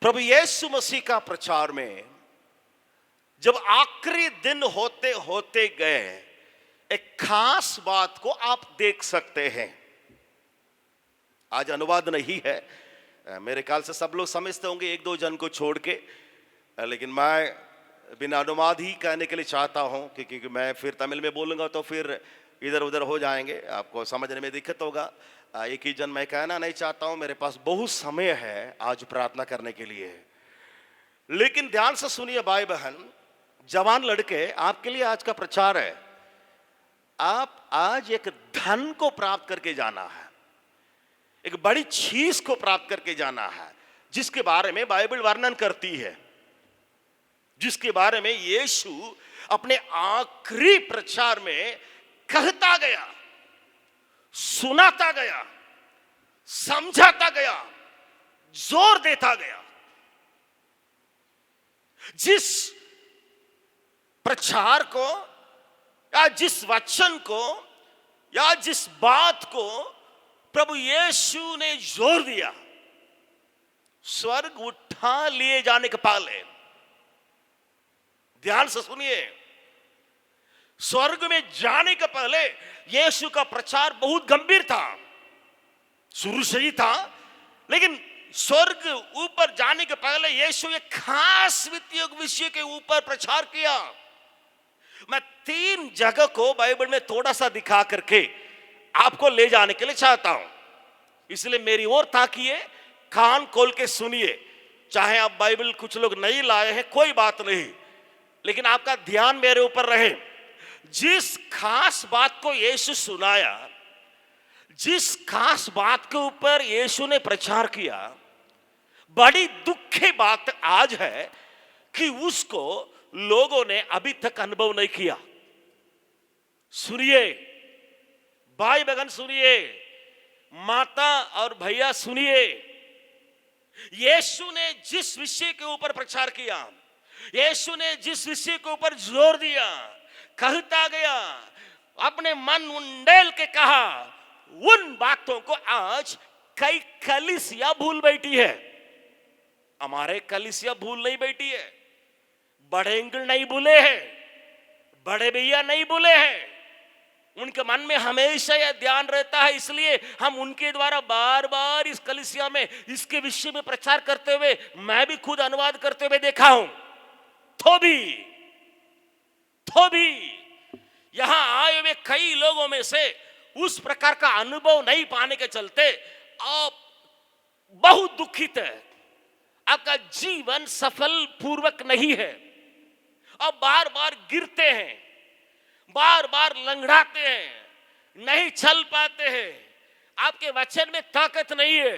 प्रभु यीशु मसीह का प्रचार में जब आखिरी दिन होते होते गए, एक खास बात को आप देख सकते हैं। आज अनुवाद नहीं है, मेरे ख्याल से सब लोग समझते होंगे एक दो जन को छोड़ के, लेकिन मैं बिना अनुवाद ही कहने के लिए चाहता हूं, क्योंकि मैं फिर तमिल में बोलूंगा तो फिर इधर उधर हो जाएंगे, आपको समझने में दिक्कत होगा। एक ही जन मैं कहना नहीं चाहता हूं, मेरे पास बहुत समय है आज प्रार्थना करने के लिए। लेकिन ध्यान से सुनिए भाई बहन, जवान लड़के, आपके लिए आज का प्रचार है। आप आज एक धन को प्राप्त करके जाना है, एक बड़ी चीज को प्राप्त करके जाना है, जिसके बारे में बाइबल वर्णन करती है, जिसके बारे में यीशु अपने आखिरी प्रचार में कहता गया, सुनाता गया, समझाता गया, जोर देता गया। जिस प्रचार को या जिस वचन को या जिस बात को प्रभु यीशु ने जोर दिया, स्वर्ग उठा लिए जाने के पहले, ध्यान से सुनिए, स्वर्ग में जाने के पहले यीशु का प्रचार बहुत गंभीर था, शुरू से ही था। लेकिन स्वर्ग ऊपर जाने के पहले यीशु एक खास वित्तीय विषय के ऊपर प्रचार किया। मैं 3 जगह को बाइबल में थोड़ा सा दिखा करके आपको ले जाने के लिए चाहता हूं, इसलिए मेरी ओर ताकिए, कान खोल के सुनिए। चाहे आप बाइबल कुछ लोग नहीं लाए हैं, कोई बात नहीं, लेकिन आपका ध्यान मेरे ऊपर रहे। जिस खास बात को यीशु सुनाया, जिस खास बात के ऊपर यीशु ने प्रचार किया, बड़ी दुख की बात आज है कि उसको लोगों ने अभी तक अनुभव नहीं किया। सुनिए भाई बहन, सुनिए माता और भैया, सुनिए, यीशु ने जिस विषय के ऊपर प्रचार किया, यीशु ने जिस विषय के ऊपर जोर दिया, कहता गया, अपने मन उंडेल के कहा, उन बातों को आज कई कलीसिया भूल बैठी है। हमारे कलीसिया भूल नहीं बैठी है, बड़े अंकल नहीं भूले हैं, बड़े भैया नहीं भूले हैं, उनके मन में हमेशा यह ध्यान रहता है, इसलिए हम उनके द्वारा बार बार इस कलीसिया में इसके विषय में प्रचार करते हुए, मैं भी खुद अनुवाद करते हुए देखा हूं। तो भी यहां आए हुए कई लोगों में से उस प्रकार का अनुभव नहीं पाने के चलते आप बहुत दुखित है, आपका जीवन सफल पूर्वक नहीं है, आप बार बार गिरते हैं, बार बार लंगड़ाते हैं, नहीं चल पाते हैं, आपके वचन में ताकत नहीं है,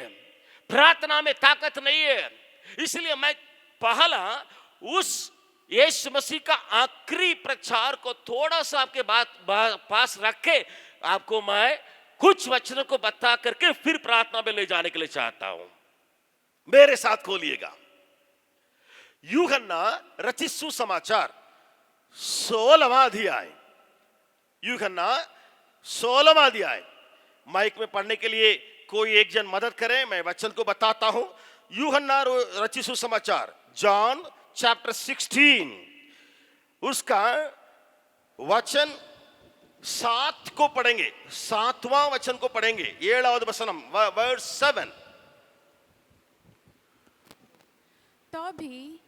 प्रार्थना में ताकत नहीं है। इसलिए मैं पहला उस यीशु मसीह का आखिरी प्रचार को थोड़ा सा आपके पास रख के आपको मैं कुछ वचनों को बता करके फिर प्रार्थना में ले जाने के लिए चाहता हूं। मेरे साथ खोलिएगा, यूहन्ना रचित सुसमाचार 16वां अध्याय, यूहन्ना 16वां अध्याय। माइक में पढ़ने के लिए कोई एक जन मदद करे, मैं वचन को बताता हूं। यूहन्ना रचित सुसमाचार, जॉन चैप्टर 16, उसका वचन 7 को पढ़ेंगे, 7वां वचन को पढ़ेंगे, 7वां वचनम, वर्स 7। तो भी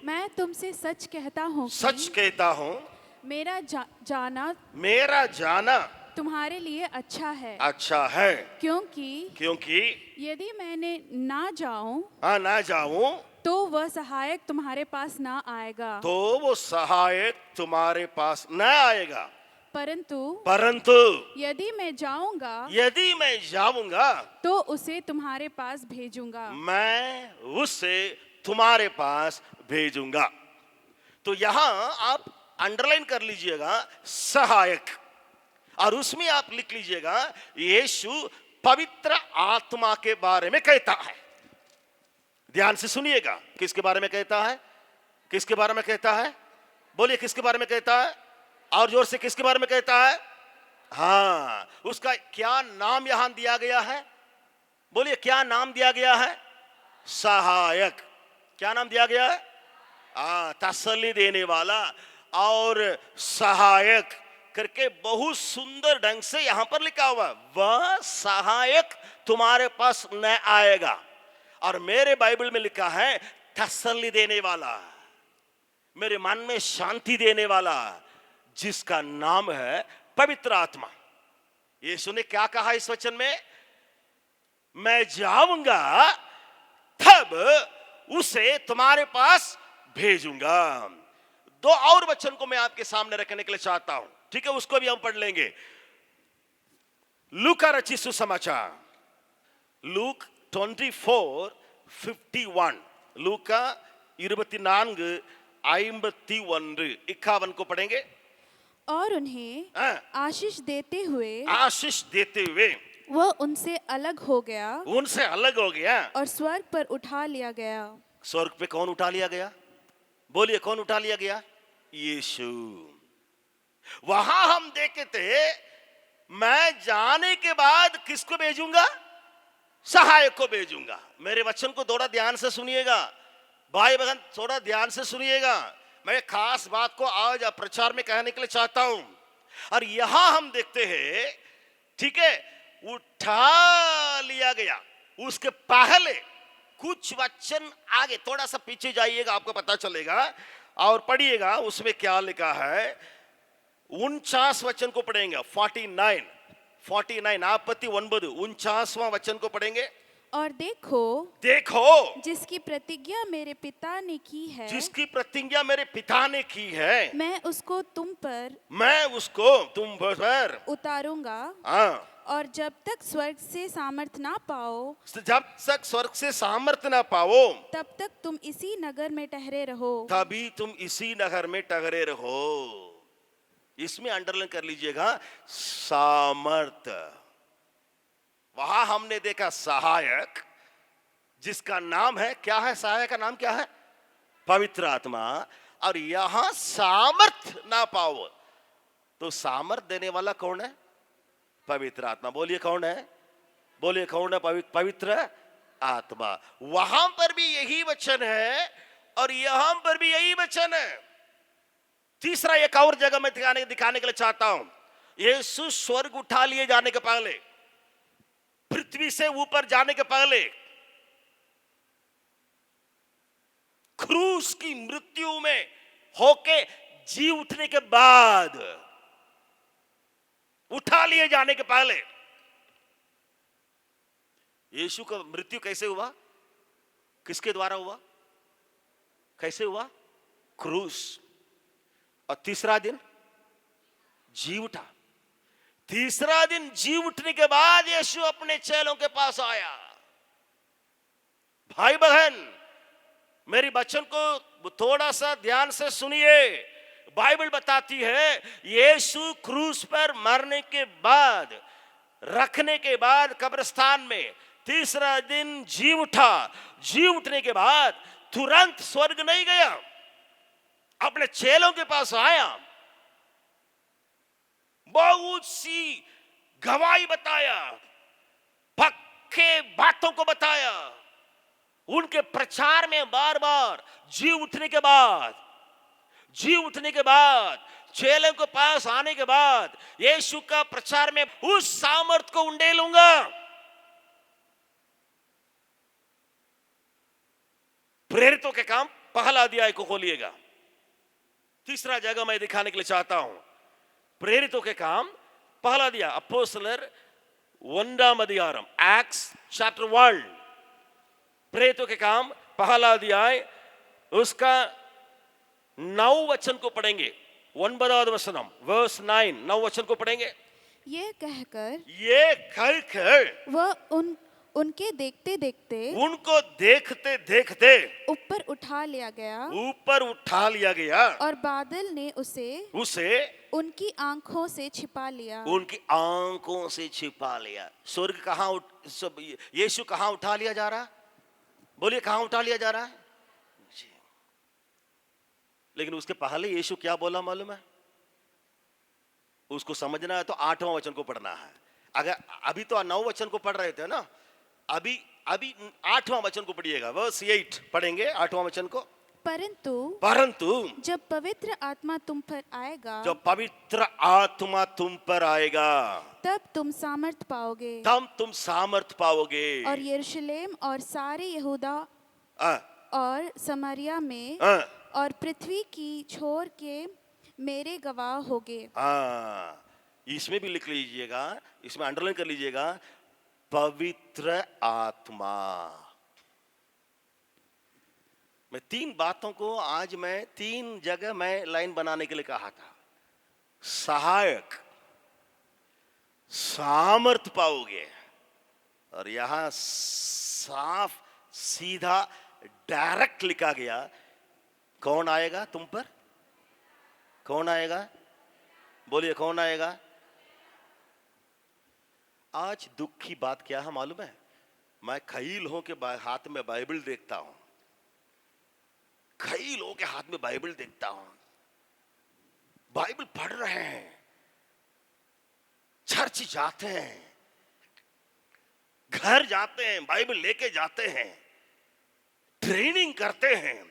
मैं तुमसे सच कहता हूँ, सच कहता हूँ, मेरा जाना तुम्हारे लिए अच्छा है, अच्छा है, क्योंकि यदि मैंने ना जाऊं तो वह सहायक तुम्हारे पास ना आएगा, परंतु यदि मैं जाऊंगा तो उसे तुम्हारे पास भेजूंगा। तो यहां आप अंडरलाइन कर लीजिएगा सहायक, और उसमें आप लिख लीजिएगा यीशु पवित्र आत्मा के बारे में कहता है। ध्यान से सुनिएगा, किसके बारे में कहता है? किसके बारे में कहता है? बोलिए, किसके बारे में कहता है? और जोर से, किसके बारे में कहता है? हाँ, उसका क्या नाम यहां दिया गया है? बोलिए, क्या नाम दिया गया है? सहायक। क्या नाम दिया गया है? तसल्ली देने वाला और सहायक करके बहुत सुंदर ढंग से यहां पर लिखा हुआ है, वह सहायक तुम्हारे पास न आएगा। और मेरे बाइबल में लिखा है तसल्ली देने वाला, मेरे मन में शांति देने वाला, जिसका नाम है पवित्र आत्मा। यीशु ने क्या कहा इस वचन में? मैं जाऊंगा तब उसे तुम्हारे पास भेजूंगा। दो और वचन को मैं आपके सामने रखने के लिए चाहता हूं, ठीक है? उसको भी हम पढ़ लेंगे। लूका रचित सुसमाचार, लूक 24:51, लूका 24:51 को पढ़ेंगे। और उन्हें आशीष देते हुए वह उनसे अलग हो गया और स्वर्ग पर उठा लिया गया। स्वर्ग पे कौन उठा लिया गया? बोलिए, कौन उठा लिया गया? यीशु। वहां हम देखे थे, मैं जाने के बाद किसको भेजूंगा? सहायक को भेजूंगा। मेरे वचन को थोड़ा ध्यान से सुनिएगा भाई बहन, थोड़ा ध्यान से सुनिएगा। मैं खास बात को आज प्रचार में कहने के लिए चाहता हूं। और यहां हम देखते हैं, ठीक है, उठा लिया गया। उसके पहले कुछ वचन आगे, थोड़ा सा पीछे जाइएगा, आपको पता चलेगा और पढ़िएगा उसमें क्या लिखा है। 49 वचन को पढ़ेंगे, 49 आपत्ति 9, 49वां वचन को पढ़ेंगे। और देखो जिसकी प्रतिज्ञा मेरे पिता ने की है, मैं उसको तुम पर उतारूंगा। और जब तक स्वर्ग से सामर्थ ना पाओ, तब तक तुम इसी नगर में ठहरे रहो। इसमें अंडरलाइन कर लीजिएगा, सामर्थ। वहां हमने देखा सहायक, जिसका नाम है, क्या है? सहायक का नाम क्या है? पवित्र आत्मा। और यहां सामर्थ ना पाओ, तो सामर्थ देने वाला कौन है? पवित्र आत्मा। बोलिए कौन है? पवित्र आत्मा। वहां पर भी यही वचन है और यहां पर भी यही वचन है। तीसरा एक और जगह मैं दिखाने के लिए चाहता हूं। यीशु स्वर्ग उठा लिए जाने के पहले, पृथ्वी से ऊपर जाने के पहले, क्रूस की मृत्यु में होके जी उठने के बाद, उठा लिए जाने के पहले, यीशु का मृत्यु कैसे हुआ? किसके द्वारा हुआ? कैसे हुआ? क्रूस। और तीसरा दिन जी उठा। तीसरा दिन जी उठने के बाद यीशु अपने चेलों के पास आया। भाई बहन, मेरी वचन को थोड़ा सा ध्यान से सुनिए। बाइबल बताती है, यीशु क्रूस पर मरने के बाद, रखने के बाद कब्रिस्तान में तीसरा दिन जी उठा। जी उठने के बाद तुरंत स्वर्ग नहीं गया, अपने चेलों के पास आया, बहुत सी गवाही बताया, पक्के बातों को बताया। उनके प्रचार में बार बार जी उठने के बाद, चेलों के पास आने के बाद, यीशु का प्रचार में उस सामर्थ को उंडेलूंगा। प्रेरितों के काम पहला अध्याय को खोलिएगा। तीसरा जगह मैं दिखाने के लिए चाहता हूं, प्रेरितों के काम पहला अध्याय, अपोस्तलर 1 अधिकाரம், एक्ट्स चैप्टर 1। प्रेरितों के काम पहला अध्याय, उसका 9 वचन को पढ़ेंगे। 9 वचनम, वर्स 9 वचन को पढ़ेंगे। ये कहकर वह उनको देखते देखते ऊपर उठा लिया गया। और बादल ने उसे उनकी आंखों से छिपा लिया। स्वर्ग कहां, यीशु कहां उठा लिया जा रहा? बोलिए, कहां उठा लिया जा रहा है? लेकिन उसके पहले यीशु क्या बोला मालूम है? उसको समझना है तो 8वां वचन को पढ़ना है। अगर अभी तो 9 वचन को पढ़ रहे थे ना, अभी अभी 8वां वचन को पढ़िएगा, वर्स 8 पढ़ेंगे 8वां वचन को। परंतु जब पवित्र आत्मा तुम पर आएगा, जब पवित्र आत्मा तुम पर आएगा, तब तुम सामर्थ पाओगे, और यरूशलेम और सारे यहूदा और समरिया में और पृथ्वी की छोर के मेरे गवाह होगे। इसमें भी लिख लीजिएगा, इसमें अंडरलाइन कर लीजिएगा, पवित्र आत्मा। मैं 3 बातों को आज मैं 3 जगह मैं लाइन बनाने के लिए कहा था। सहायक, सामर्थ पाओगे, और यहां साफ सीधा डायरेक्ट लिखा गया, कौन आएगा तुम पर? कौन आएगा? बोलिए, कौन आएगा? आज दुख की बात क्या है मालूम है? मैं कई लोगों के हाथ में बाइबल देखता हूं, कई लोगों के हाथ में बाइबल देखता हूं, बाइबल पढ़ रहे हैं, चर्च जाते हैं, घर जाते हैं, बाइबल लेके जाते हैं, ट्रेनिंग करते हैं,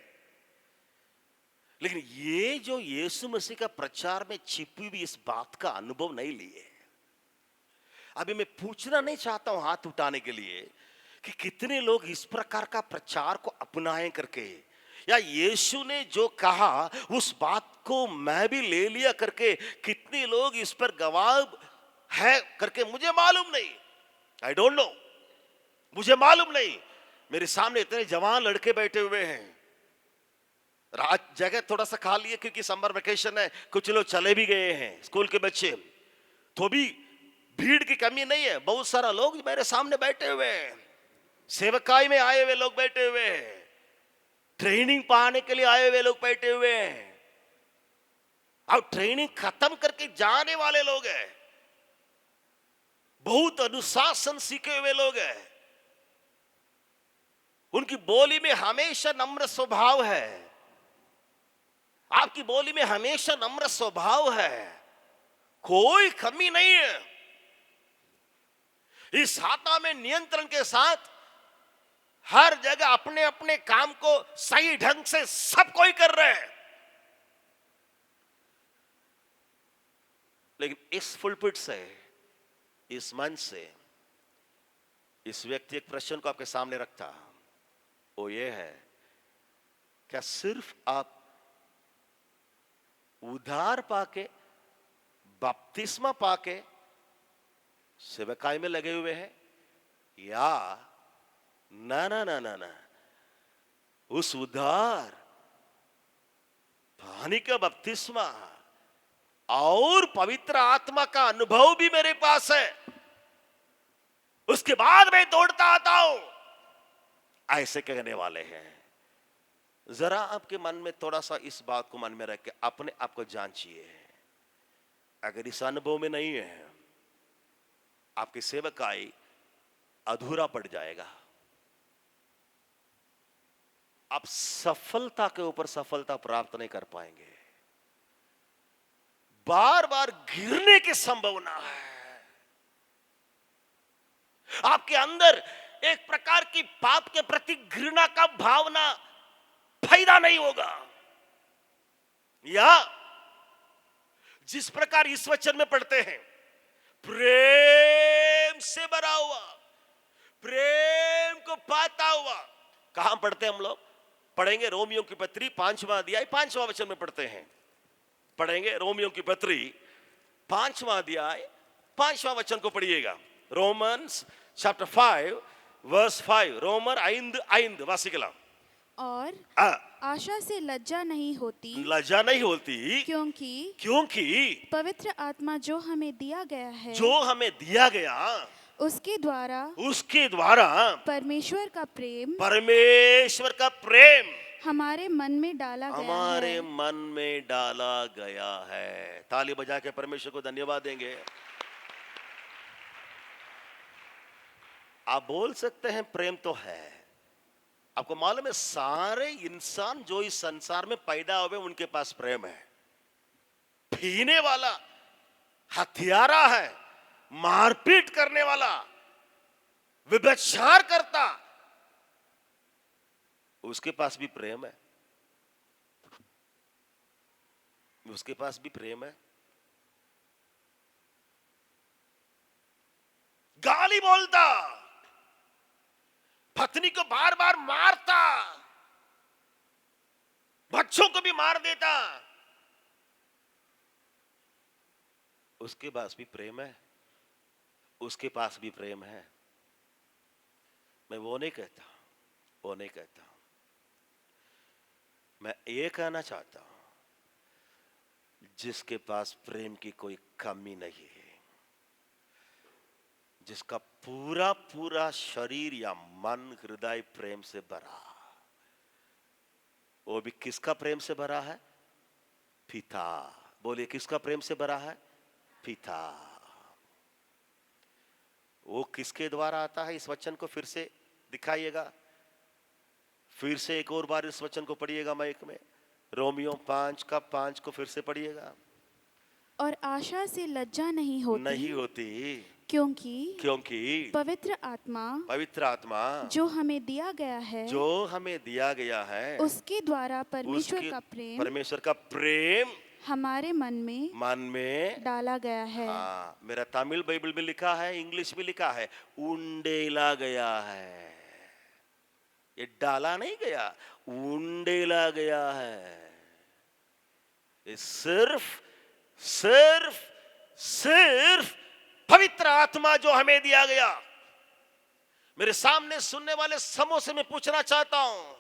लेकिन ये जो यीशु मसीह का प्रचार में छिपी हुई इस बात का अनुभव नहीं लिए। अभी मैं पूछना नहीं चाहता हूं हाथ उठाने के लिए कि कितने लोग इस प्रकार का प्रचार को अपनाएं करके, या यीशु ने जो कहा उस बात को मैं भी ले लिया करके कितने लोग इस पर गवाह है करके मुझे मालूम नहीं। आई डोंट नो, मुझे मालूम नहीं। मेरे सामने इतने जवान लड़के बैठे हुए हैं, रात जगह थोड़ा सा खाली है क्योंकि समर वेकेशन है, कुछ लोग चले भी गए हैं स्कूल के बच्चे, तो भी भीड़ की कमी नहीं है। बहुत सारा लोग मेरे सामने बैठे हुए हैं, सेवकाई में आए हुए लोग बैठे हुए हैं, ट्रेनिंग पाने के लिए आए हुए लोग बैठे हुए हैं, अब ट्रेनिंग खत्म करके जाने वाले लोग हैं, बहुत अनुशासन सीखे हुए लोग हैं, उनकी बोली में हमेशा नम्र स्वभाव है, आपकी बोली में हमेशा नम्र स्वभाव है, कोई कमी नहीं है। इस आत्मा में नियंत्रण के साथ हर जगह अपने अपने काम को सही ढंग से सब कोई कर रहे हैं, लेकिन इस पुलपिट से, इस मंच से इस व्यक्ति एक प्रश्न को आपके सामने रखता, वो ये है, क्या सिर्फ आप उधार पाके, बपतिस्मा पाके सेवकाई में लगे हुए हैं, या ना ना ना ना ना, उस उधार पानी का बपतिस्मा और पवित्र आत्मा का अनुभव भी मेरे पास है, उसके बाद मैं दौड़ता आता हूं, ऐसे कहने वाले हैं। जरा आपके मन में थोड़ा सा इस बात को मन में रख के अपने आप को जांचिए, अगर इस अनुभव में नहीं है, आपकी सेवकाई अधूरा पड़ जाएगा, आप सफलता के ऊपर सफलता प्राप्त नहीं कर पाएंगे, बार बार गिरने की संभावना है, आपके अंदर एक प्रकार की पाप के प्रति घृणा का भावना पैदा नहीं होगा, या जिस प्रकार इस वचन में पढ़ते हैं, प्रेम से भरा हुआ, प्रेम को पाता हुआ, कहां पढ़ते हैं हम लोग? पढ़ेंगे रोमियो की पत्री 5वां अध्याय 5वां वचन में पढ़ते हैं, पढ़ेंगे रोमियो की पत्री 5वां अध्याय 5वां वचन को पढ़िएगा, रोमन्स चैप्टर 5 वर्स 5, रोमर 5 वासिकला। और आशा से लज्जा नहीं होती, क्योंकि पवित्र आत्मा जो हमें दिया गया है, उसके द्वारा परमेश्वर का प्रेम हमारे मन में डाला गया है। ताली बजा के परमेश्वर को धन्यवाद देंगे। आप बोल सकते हैं प्रेम तो है। आपको मालूम है सारे इंसान जो इस संसार में पैदा हुए उनके पास प्रेम है। पीने वाला, हत्यारा है, मारपीट करने वाला, व्यभिचार करता, उसके पास भी प्रेम है, उसके पास भी प्रेम है। गाली बोलता, पत्नी को बार बार मारता, बच्चों को भी मार देता, उसके पास भी प्रेम है, उसके पास भी प्रेम है। मैं वो नहीं कहता, वो नहीं कहता। मैं ये कहना चाहता हूं, जिसके पास प्रेम की कोई कमी नहीं है, जिसका पूरा पूरा शरीर या मन हृदय प्रेम से भरा, वो भी किसका प्रेम से भरा है? पिता। बोलिए, किसका प्रेम से भरा है? पिता। वो किसके द्वारा आता है? इस वचन को फिर से दिखाइएगा, फिर से एक और बार इस वचन को पढ़िएगा माइक में। रोमियो 5:5 को फिर से पढ़िएगा। और आशा से लज्जा नहीं होती, क्योंकि पवित्र आत्मा जो हमें दिया गया है, उसके द्वारा परमेश्वर का प्रेम हमारे मन में डाला गया है। हाँ, मेरा तमिल बाइबल में लिखा है, इंग्लिश में लिखा है, उंडेला गया है। ये डाला नहीं गया, उंडेला गया है। ये सिर्फ पवित्र आत्मा जो हमें दिया गया। मेरे सामने सुनने वाले समूह से मैं पूछना चाहता हूं,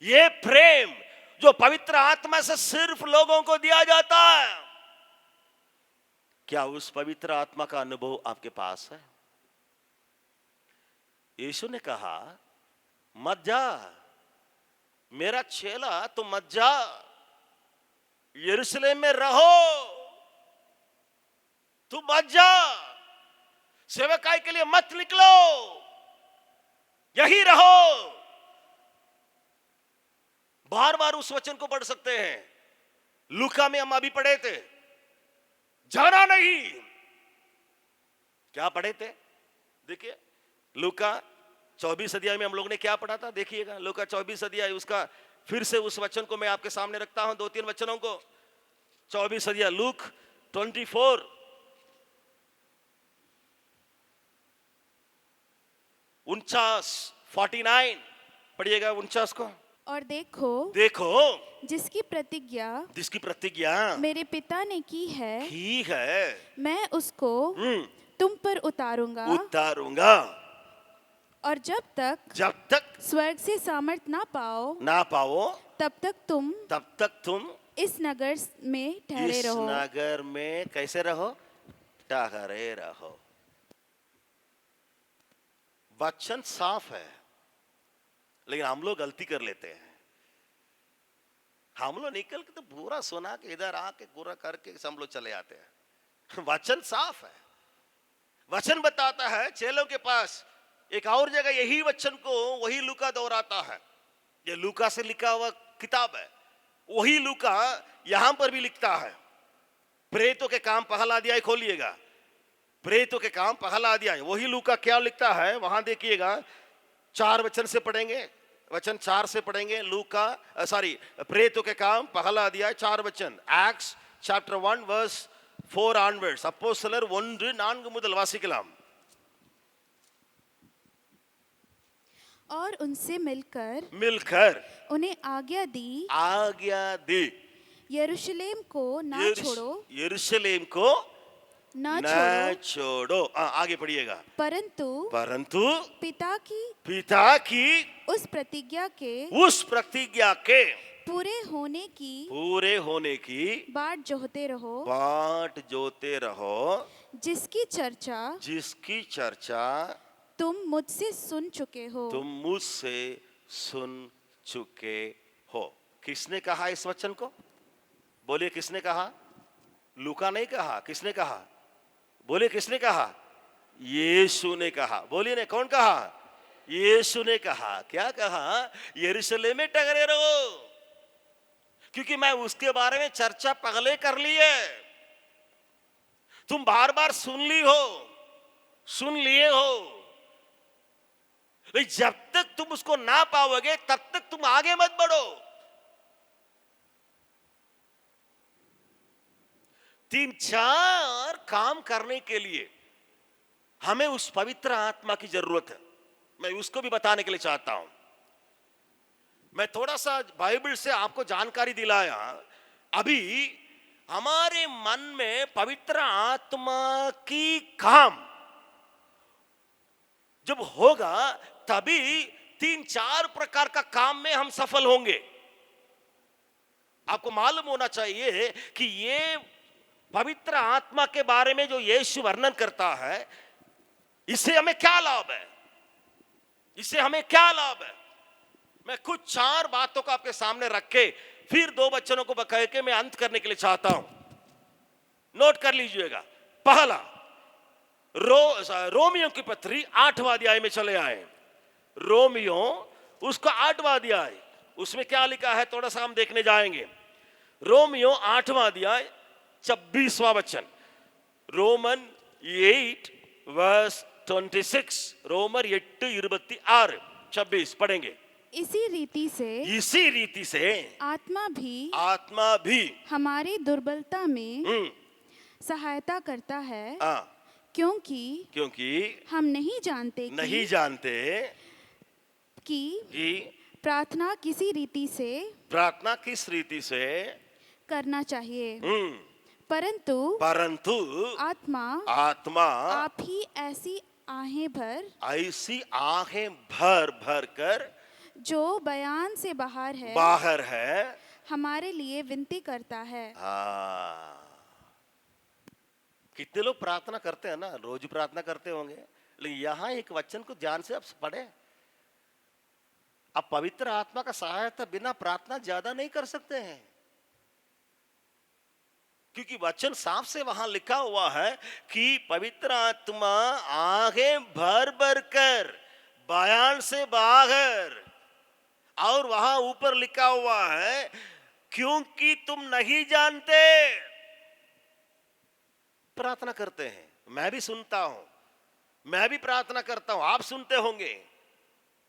ये प्रेम जो पवित्र आत्मा से सिर्फ लोगों को दिया जाता है, क्या उस पवित्र आत्मा का अनुभव आपके पास है? यीशु ने कहा, मत जा, मेरा चेला तो मत जा, यरूशलेम में रहो, तू मत जा, सेवकाई के लिए मत निकलो, यही रहो। बार बार उस वचन को पढ़ सकते हैं। लूका में हम अभी पढ़े थे, जाना नहीं। क्या पढ़े थे? देखिए, लूका 24 अध्याय में हम लोग ने क्या पढ़ा था, देखिएगा। लूका 24 अध्याय, उसका फिर से उस वचन को मैं आपके सामने रखता हूं, 2-3 वचनों को। 24 अध्याय, लूक 24 49 पढ़िएगा, 49 को। और देखो जिसकी प्रतिज्ञा मेरे पिता ने की है, मैं उसको तुम पर उतारूंगा, और जब तक स्वर्ग से सामर्थ ना पाओ तब तक तुम इस नगर में ठहरे रहो। इस नगर में कैसे रहो? ठहरे रहो। वचन साफ है, लेकिन हम लोग गलती कर लेते हैं। हम लोग निकल के तो पूरा सुना के इधर आके पूरा करके हम लोग चले आते हैं। वचन साफ है, वचन बताता है। चेलों के पास एक और जगह यही वचन को वही लूका दोहराता है। ये लूका से लिखा हुआ किताब है, वही लूका यहां पर भी लिखता है। प्रेरितों के काम पहला अध्याय खोलिएगा, प्रेरितों के काम पहला अध्याय, वही लूका क्या लिखता है वहां देखिएगा। 4 वचन से पढ़ेंगे, वचन 4 से पढ़ेंगे। प्रेरितों के काम पहला अध्याय 4 वचन। Acts chapter 1 verse 4 onwards. அப்போஸ்தலர் 1:4 முதல் வாசிக்கலாம்। और उनसे मिलकर उन्हें आज्ञा दी, यरूशलेम को ना छोड़ो। आगे पढ़िएगा। परंतु पिता की उस प्रतिज्ञा के पूरे होने की बाट जोहते रहो, जिसकी चर्चा तुम मुझसे सुन चुके हो। किसने कहा इस वचन को? बोलिए, किसने कहा? लूका नहीं कहा। किसने कहा? बोलिए, किसने कहा? यीशु ने कहा। बोलिए ने, कौन कहा? यीशु ने कहा। क्या कहा? यरूशलेम में ठहरे रहो, क्योंकि मैं उसके बारे में चर्चा पहले कर ली है। तुम बार बार सुन लिए हो, जब तक तुम उसको ना पाओगे तब तक तुम आगे मत बढ़ो। 3-4 काम करने के लिए हमें उस पवित्र आत्मा की जरूरत है। मैं उसको भी बताने के लिए चाहता हूं। मैं थोड़ा सा बाइबल से आपको जानकारी दिलाया। अभी हमारे मन में पवित्र आत्मा की काम जब होगा तभी 3-4 प्रकार का काम में हम सफल होंगे। आपको मालूम होना चाहिए कि ये पवित्र आत्मा के बारे में जो यीशु वर्णन करता है, इससे हमें क्या लाभ है, इससे हमें क्या लाभ है। मैं कुछ 4 बातों को आपके सामने रख के फिर 2 वचनों को बकह के मैं अंत करने के लिए चाहता हूं। नोट कर लीजिएगा। पहला, रोमियो की पत्री 8वां अध्याय में चले आए। रोमियो उसका 8वां अध्याय, उसमें क्या लिखा है थोड़ा सा हम देखने जाएंगे। रोमियो 8वां अध्याय 26वां वचन। Roman 8 verse 26। रोमर 8:26 पढ़ेंगे। इसी रीति से आत्मा भी हमारी दुर्बलता में सहायता करता है, क्योंकि हम नहीं जानते कि प्रार्थना किस रीति से करना चाहिए, परंतु आत्मा आप ही ऐसी आहें भर कर जो बयान से बाहर है हमारे लिए विनती करता है। कितने लोग प्रार्थना करते हैं ना, रोज प्रार्थना करते होंगे, लेकिन यहां एक वचन को ध्यान से आप पढ़े। आप पवित्र आत्मा का सहायता बिना प्रार्थना ज्यादा नहीं कर सकते हैं, क्योंकि वचन साफ से वहां लिखा हुआ है कि पवित्र आत्मा आगे भर कर बयान से बाहर, और वहां ऊपर लिखा हुआ है क्योंकि तुम नहीं जानते। प्रार्थना करते हैं, मैं भी सुनता हूं, मैं भी प्रार्थना करता हूं, आप सुनते होंगे,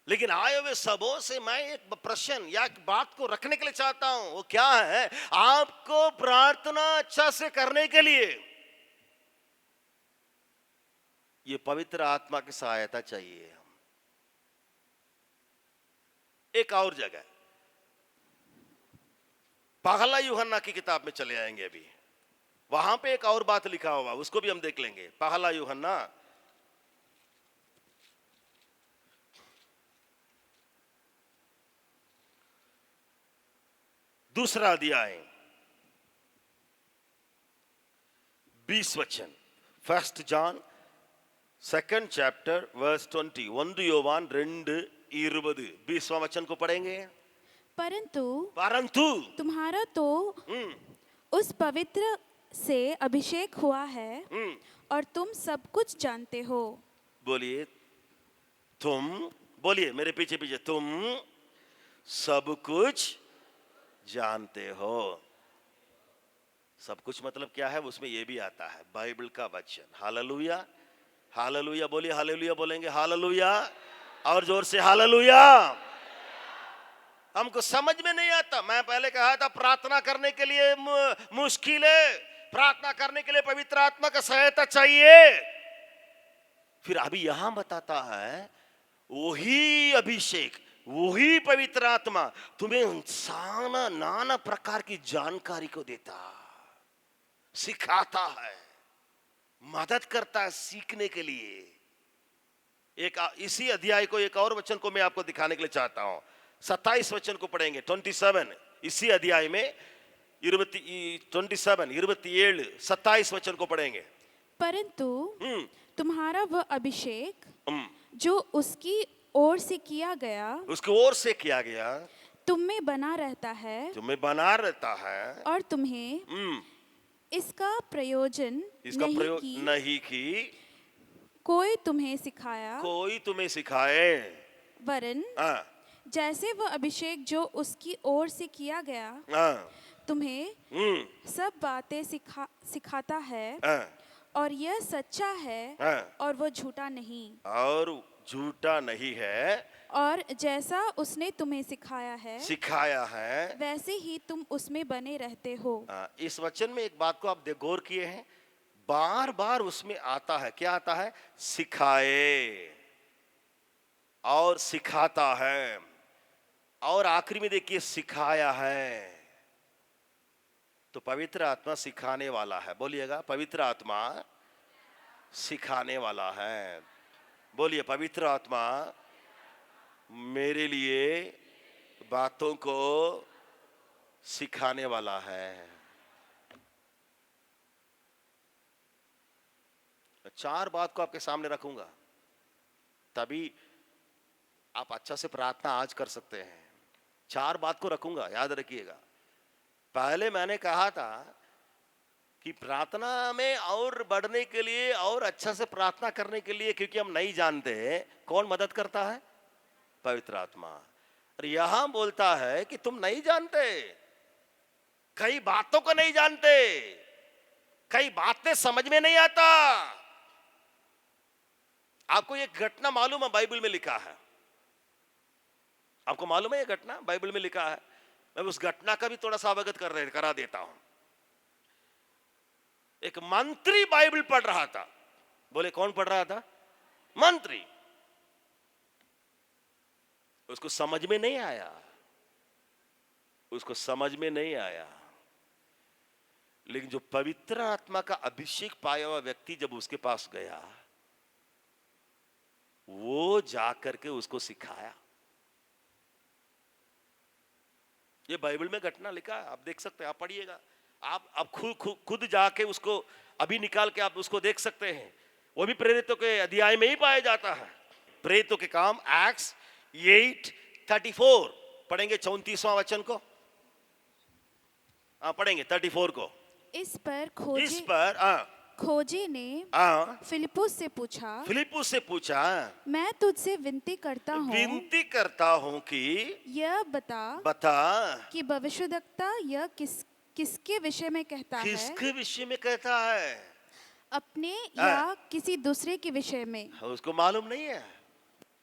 लेकिन आए हुए सबों से मैं एक प्रश्न या एक बात को रखने के लिए चाहता हूं। वो क्या है? आपको प्रार्थना अच्छा से करने के लिए ये पवित्र आत्मा की सहायता चाहिए। एक और जगह पहला यूहन्ना की किताब में चले आएंगे। अभी वहां पे एक और बात लिखा हुआ, उसको भी हम देख लेंगे। पहला यूहन्ना 2 अध्याय 20 वचन। 1 John 2nd chapter verse 20। 1 யோவான் 2:20 20वां वचन को पढ़ेंगे। परंतु तुम्हारा तो उस पवित्र से अभिषेक हुआ है और तुम सब कुछ जानते हो। बोलिए तुम, बोलिए मेरे पीछे पीछे, तुम सब कुछ जानते हो। सब कुछ मतलब क्या है? उसमें यह भी आता है बाइबल का वचन। हालेलुया, हालेलुया बोलिए, हालेलुया बोलेंगे, हालेलुया, और जोर से हालेलुया। हमको समझ में नहीं आता। मैं पहले कहा था प्रार्थना करने के लिए मुश्किल है, प्रार्थना करने के लिए पवित्र आत्मा का सहायता चाहिए। फिर अभी यहां बताता है वही अभिषेक, वही पवित्र आत्मा तुम्हें नाना प्रकार की जानकारी को देता, सिखाता है, मदद करता है सीखने के लिए। एक इसी अध्याय को एक और वचन को मैं आपको दिखाने के लिए चाहता हूं। 27 वचन को पढ़ेंगे। 27 इसी अध्याय में 27 27 वचन को पढ़ेंगे। परंतु तुम्हारा वह अभिषेक जो उसकी ओर से किया गया, उसकी ओर से किया गया, तुम में बना रहता है, और तुम्हें इसका प्रयोजन नहीं की कोई तुम्हें सिखाए, वरन जैसे वह अभिषेक जो उसकी ओर से किया गया तुम्हें सब बातें सिखाता है, और यह सच्चा है और वो झूठा नहीं। और झूठा नहीं है, और जैसा उसने तुम्हें सिखाया है वैसे ही तुम उसमें बने रहते हो। इस वचन में एक बात को आप गौर किए हैं, बार बार उसमें आता है, क्या आता है? सिखाए और सिखाता है, और आखिरी में देखिए सिखाया है। तो पवित्र आत्मा सिखाने वाला है, बोलिएगा पवित्र आत्मा सिखाने वाला है। बोलिए पवित्र आत्मा मेरे लिए बातों को सिखाने वाला है। चार बात को आपके सामने रखूंगा, तभी आप अच्छा से प्रार्थना आज कर सकते हैं। चार बात को रखूंगा, याद रखिएगा। पहले मैंने कहा था कि प्रार्थना में और बढ़ने के लिए और अच्छा से प्रार्थना करने के लिए, क्योंकि हम नहीं जानते कौन मदद करता है? पवित्र आत्मा। और यहां बोलता है कि तुम नहीं जानते, कई बातों को नहीं जानते, कई बातें समझ में नहीं आता। आपको एक घटना मालूम है, बाइबल में लिखा है, आपको मालूम है ये घटना बाइबल में लिखा है? मैं उस घटना का भी थोड़ा सा अवगत करा देता हूं। एक मंत्री बाइबल पढ़ रहा था। बोले कौन पढ़ रहा था? मंत्री। उसको समझ में नहीं आया, उसको समझ में नहीं आया। लेकिन जो पवित्र आत्मा का अभिषेक पाया हुआ व्यक्ति जब उसके पास गया, वो जाकर के उसको सिखाया। ये बाइबल में घटना लिखा है, आप देख सकते हैं, आप पढ़िएगा। आप खुद जाके उसको अभी निकाल के आप उसको देख सकते हैं। वो भी प्रेरितों के अध्याय में ही पाया जाता है। प्रेरितों के काम एक्ट्स 8:34 पढ़ेंगे, 34वां वचन को पढ़ेंगे 34 को। इस पर खोजे ने फिलिपुस से पूछा, मैं तुझसे विनती करता हूँ कि यह बता कि भविष्यद्वक्ता यह किसके विषय में कहता है? किसके विषय में कहता है? अपने या किसी दूसरे के विषय में? उसको मालूम नहीं है,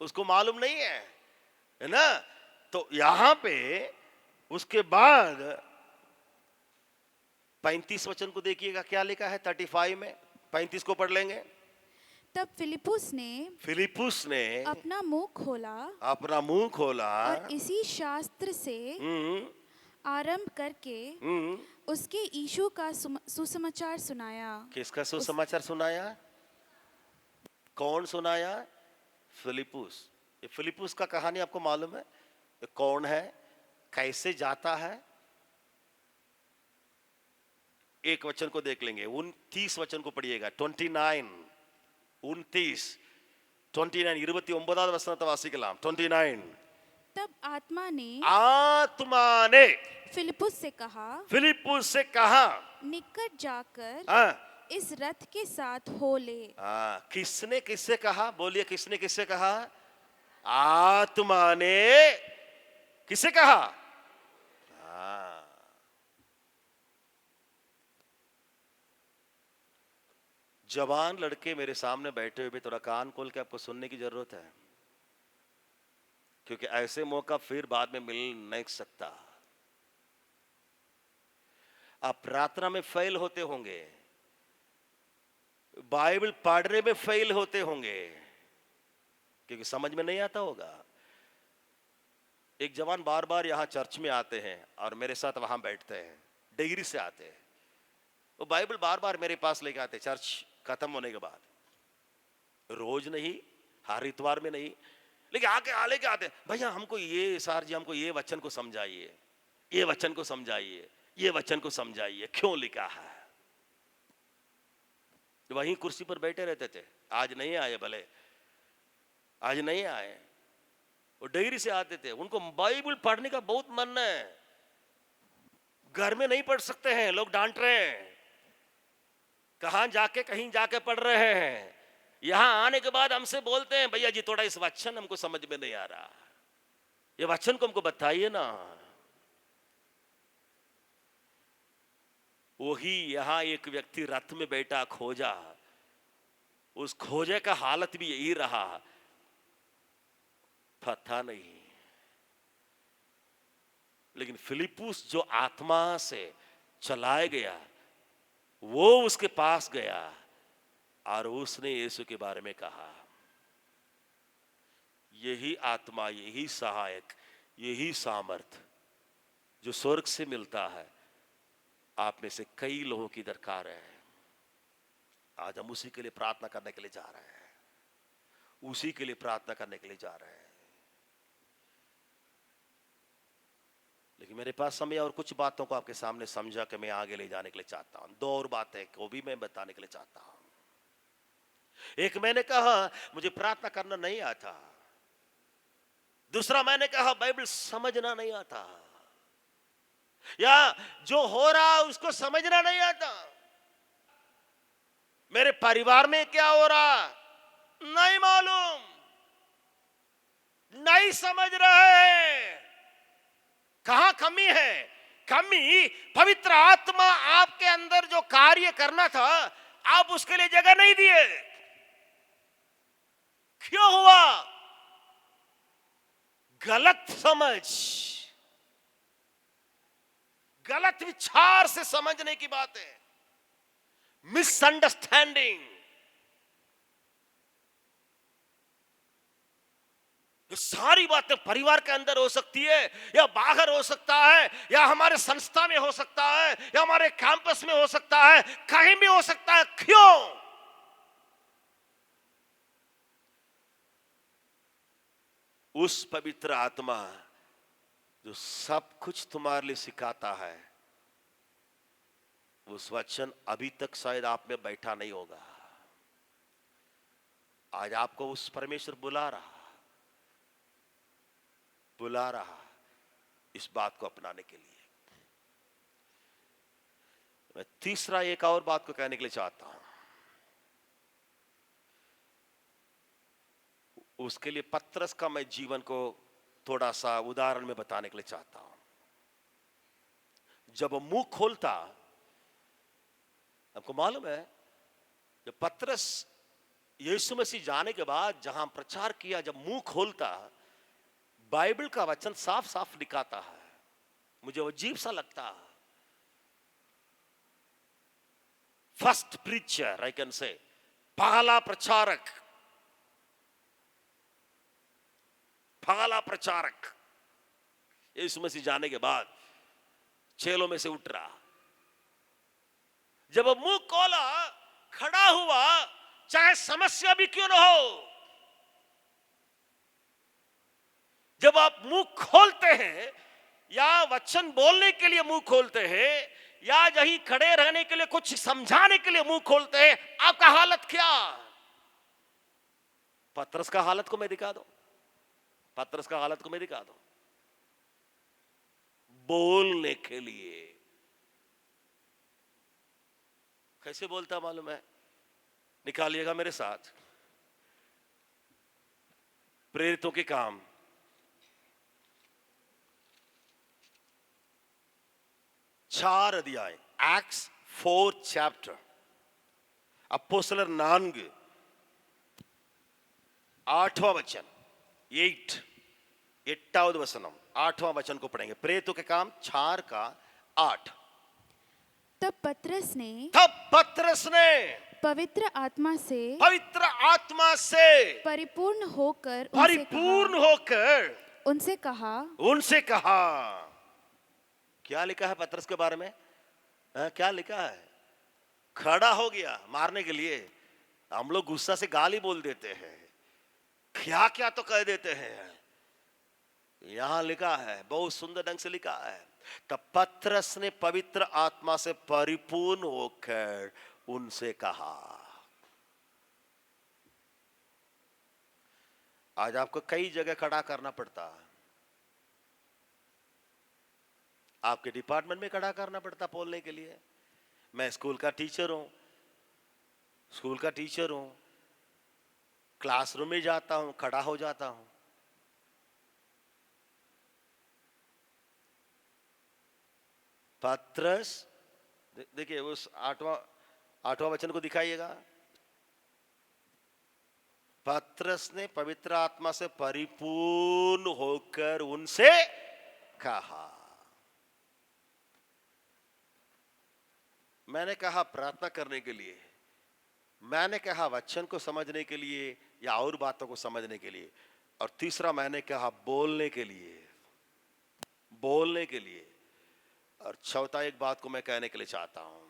उसको मालूम नहीं है ना। तो यहां पे उसके बाद 35 वचन को देखिएगा, क्या लिखा है 35 में। 35 को पढ़ लेंगे। तब फिलिपुस ने अपना मुंह खोला और इसी शास्त्र से आरंभ करके उसके यीशु का सुसमाचार सुनाया। किसका सुसमाचार सुनाया? कौन सुनाया? फिलिपुस। ये फिलिपुस का कहानी आपको मालूम है? ये कौन है, कैसे जाता है? एक वचन को देख लेंगे, 29 वचन को पढ़िएगा। 29 29 वचन वासिकलाम 29। तब आत्मा ने फिलिपुस से कहा निकट जाकर इस रथ के साथ हो ले। किसने किससे कहा? बोलिए किसने किससे कहा? आत्मा ने किससे कहा? जवान लड़के मेरे सामने बैठे हुए, थोड़ा कान खोल के आपको सुनने की जरूरत है, क्योंकि ऐसे मौका फिर बाद में मिल नहीं सकता। आप प्रार्थना में फेल होते होंगे, बाइबल पढ़ने में फेल होते होंगे, क्योंकि समझ में नहीं आता होगा। एक जवान बार बार यहां चर्च में आते हैं और मेरे साथ वहां बैठते हैं, डिग्री से आते हैं। वो बाइबल बार बार मेरे पास लेके आते, चर्च खत्म होने के बाद, रोज नहीं, हर इतवार में नहीं, लेकिन आके आते, भैया हमको ये सार जी हमको ये वचन को समझाइए, ये वचन को समझाइए, ये वचन को समझाइए, क्यों लिखा है। वहीं कुर्सी पर बैठे रहते थे। आज नहीं आए, भले आज नहीं आए, वो डिग्री से आते थे। उनको बाइबल पढ़ने का बहुत मन है, घर में नहीं पढ़ सकते हैं, लोग डांट रहे हैं, कहीं जाके पढ़ रहे हैं। यहां आने के बाद हमसे बोलते हैं, भैया जी थोड़ा इस वचन हमको समझ में नहीं आ रहा, ये वचन को हमको बताइए ना। वही यहां एक व्यक्ति रथ में बैठा खोजा, उस खोजे का हालत भी यही रहा। पता नहीं, लेकिन फिलिपुस जो आत्मा से चलाया गया वो उसके पास गया और उसने यीशु के बारे में कहा। यही आत्मा, यही सहायक, यही सामर्थ जो स्वर्ग से मिलता है, आप में से कई लोगों की दरकार है। आज हम उसी के लिए प्रार्थना करने के लिए जा रहे हैं, उसी के लिए प्रार्थना करने के लिए जा रहे हैं। लेकिन मेरे पास समय और कुछ बातों को आपके सामने समझा कि मैं आगे ले जाने के लिए चाहता हूं। दो और बातें को भी मैं बताने के लिए चाहता हूं। एक, मैंने कहा मुझे प्रार्थना करना नहीं आता। दूसरा, मैंने कहा बाइबल समझना नहीं आता, या जो हो रहा उसको समझना नहीं आता। मेरे परिवार में क्या हो रहा नहीं मालूम, नहीं समझ रहे। कहां कमी है? कमी पवित्र आत्मा आपके अंदर जो कार्य करना था, आप उसके लिए जगह नहीं दिए। क्यों हुआ? गलत समझ, गलत विचार से समझने की बात है, मिसअंडरस्टैंडिंग। ये सारी बातें परिवार के अंदर हो सकती है, या बाहर हो सकता है, या हमारे संस्था में हो सकता है, या हमारे कैंपस में हो सकता है, कहीं भी हो सकता है। क्यों? उस पवित्र आत्मा जो सब कुछ तुम्हारे लिए सिखाता है, उस वचन अभी तक शायद आप में बैठा नहीं होगा। आज आपको उस परमेश्वर बुला रहा इस बात को अपनाने के लिए। मैं तीसरा एक और बात को कहने के लिए चाहता हूं। उसके लिए पतरस का मैं जीवन को थोड़ा सा उदाहरण में बताने के लिए चाहता हूं। जब वो मुंह खोलता, आपको मालूम है, जब पतरस यीशु मसीह जाने के बाद जहां प्रचार किया, जब मुंह खोलता, बाइबल का वचन साफ साफ दिखाता है। मुझे वो अजीब सा लगता है। First preacher, I can say, पहला प्रचारक, पहला प्रचारक यीशु मसीह जाने के बाद चेलों में से उठ रहा। जब वो मुंह खोला, खड़ा हुआ, चाहे समस्या भी क्यों ना हो। जब आप मुंह खोलते हैं, या वचन बोलने के लिए मुंह खोलते हैं, या यहीं खड़े रहने के लिए कुछ समझाने के लिए मुंह खोलते हैं, आपका हालत क्या? पतरस का हालत को मैं दिखा दूं, पतरस का हालत को मैं दिखा दूं। बोलने के लिए कैसे बोलता मालूम है? निकालिएगा मेरे साथ प्रेरितों के काम, चार अध्याय, एक्ट्स 4 चैप्टर, अपोस्तलर 4 8वां वचन, 8वां वचनम, 8वां वचन को पढ़ेंगे। प्रेरितों के काम 4 का 8। तब पतरस ने पवित्र आत्मा से परिपूर्ण होकर उनसे कहा। क्या लिखा है पतरस के बारे में? क्या लिखा है? खड़ा हो गया मारने के लिए। हम लोग गुस्सा से गाली बोल देते हैं, क्या क्या तो कह देते हैं। यहां लिखा है, बहुत सुंदर ढंग से लिखा है, तब पतरस ने पवित्र आत्मा से परिपूर्ण होकर उनसे कहा। आज आपको कई जगह खड़ा करना पड़ता है। आपके डिपार्टमेंट में खड़ा करना पड़ता बोलने के लिए। मैं स्कूल का टीचर हूं, क्लासरूम में जाता हूं, खड़ा हो जाता हूं। पतरस, देखिए उस 8वां वचन को दिखाइएगा। पत्रस ने पवित्र आत्मा से परिपूर्ण होकर उनसे कहा। मैंने कहा प्रार्थना करने के लिए, मैंने कहा वचन को समझने के लिए या और बातों को समझने के लिए, और तीसरा मैंने कहा बोलने के लिए, बोलने के लिए, और चौथा एक बात को मैं कहने के लिए चाहता हूं।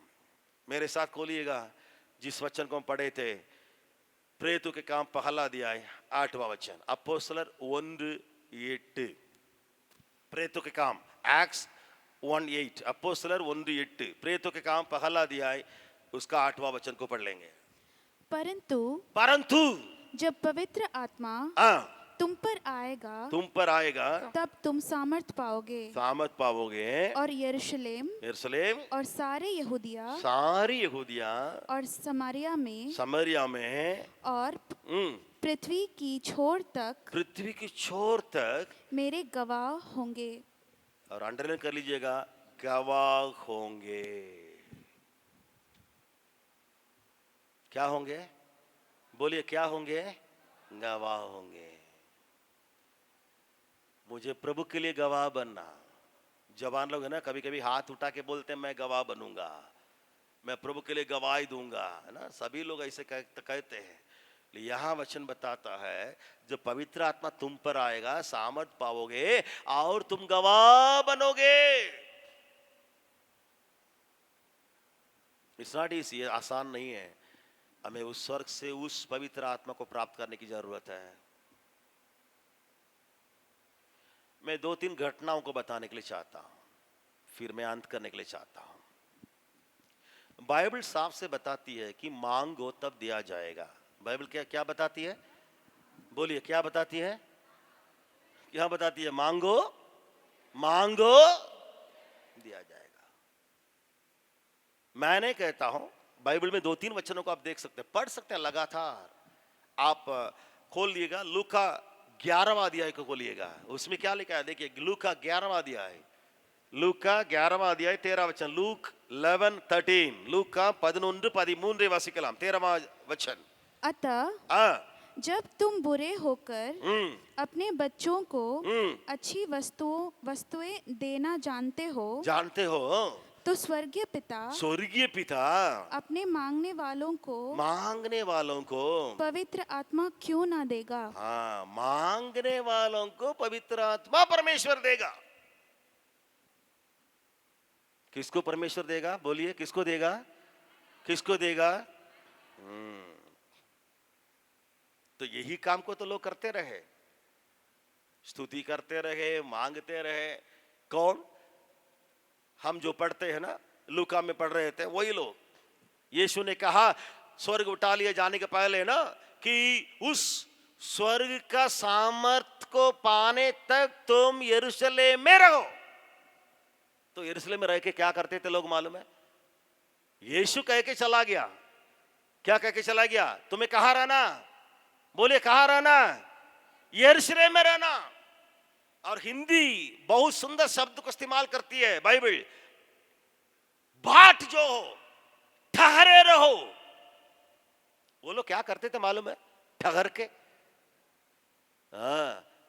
मेरे साथ खोलिएगा जिस वचन को हम पढ़े थे, प्रेरितों के काम पहला अध्याय 8वां वचन, अपोस्तलर 1:8, प्रेरितों के काम एक्ट्स 1:8, अपोस्तलर 1:8, प्रेरितों के काम पहला अध्याय उसका 8वां वचन को पढ़ लेंगे। परंतु जब पवित्र आत्मा तुम पर आएगा तब तुम सामर्थ पाओगे और यरूशलेम और सारे यहूदिया और समारिया में और पृथ्वी की छोर तक मेरे गवाह होंगे। और अंडरलाइन कर लीजिएगा, गवाह होंगे। क्या होंगे? बोलिए क्या होंगे? गवाह होंगे। मुझे प्रभु के लिए गवाह बनना। जवान लोग है ना, कभी कभी हाथ उठा के बोलते हैं मैं गवाह बनूंगा, मैं प्रभु के लिए गवाही दूंगा, है ना, सभी लोग ऐसे कहते हैं। यहाँ वचन बताता है जब पवित्र आत्मा तुम पर आएगा सामर्थ पाओगे और तुम गवाह बनोगे। इट्स नॉट इजी, आसान नहीं है। हमें उस स्वर्ग से उस पवित्र आत्मा को प्राप्त करने की जरूरत है। मैं 2-3 घटनाओं को बताने के लिए चाहता हूं, फिर मैं अंत करने के लिए चाहता हूं। बाइबल साफ से बताती है कि मांगो तब दिया जाएगा। बाइबल क्या क्या बताती है? बोलिए क्या बताती है? क्या बताती है? मांगो मांगो दिया जाएगा। मैं नहीं कहता हूं, बाइबल में 2-3 वचनों को आप देख सकते हैं, पढ़ सकते हैं लगातार। आप खोल लिएगा लूका 11वां अध्याय को खोलिएगा, उसमें क्या लिखा है देखिए। लूका 11वां अध्याय, लूका 11वां अध्याय 13 वचन, लूक 11:13, लूका 11:13 वासिकलाम 13वां वचन। अतः जब तुम बुरे होकर अपने बच्चों को अच्छी वस्तुएं देना जानते हो तो स्वर्गीय पिता अपने मांगने वालों को पवित्र आत्मा क्यों ना देगा? हाँ, मांगने वालों को पवित्र आत्मा परमेश्वर देगा। किसको परमेश्वर देगा? बोलिए किसको देगा? किसको देगा? तो यही काम को तो लोग करते रहे, स्तुति करते रहे, मांगते रहे। कौन? हम जो पढ़ते हैं ना, लूका में पढ़ रहे थे वही लोग। यीशु ने कहा स्वर्ग उठा लिए जाने के पहले ना कि उस स्वर्ग का सामर्थ को पाने तक तुम यरूशलेम में रहो। तो यरूशलेम में रह के क्या करते थे लोग मालूम है? यीशु कह के चला गया। क्या कह के चला गया? तुम्हें कहाँ रहना? बोले कहाँ रहना? यरूशलेम में रहना। और हिंदी बहुत सुंदर शब्द को इस्तेमाल करती है बाइबल, बाट जो हो, ठहरे रहो। वो लोग क्या करते थे मालूम है? ठहर के।